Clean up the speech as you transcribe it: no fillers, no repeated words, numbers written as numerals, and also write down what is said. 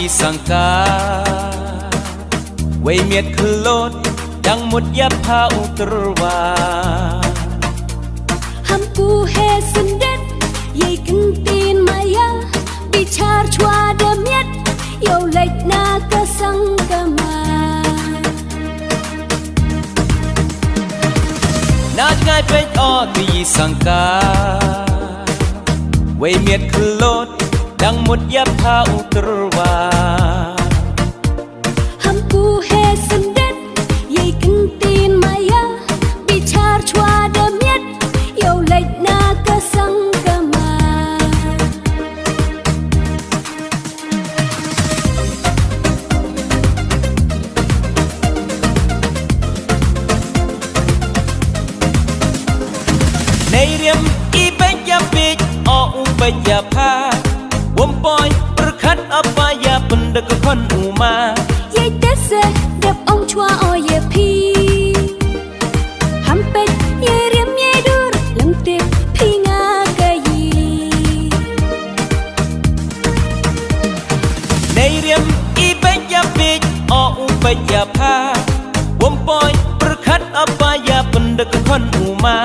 sang ca quay miệt khứ lốt đang một giáp phao trva hampu he sendet ye kentin maya bicar chua demiet yo lek na kasang kama na ngai pe o sang ca quay miệt khứ lốt đang một giáp phao trva hampu he sendet ye kentin maya bicar chua demiet yo lek na kasang kama nei riam i pe ya pe o u pe ya pha wom boy berkat apa ya pendek kon uma ye tese đẹp ông chua o ye pi ham pe ye riam ye dur lang tip pi nga ga yi nei riam i pe ya pe o u pe ya pha wom boy berkat apa ya pendek kon uma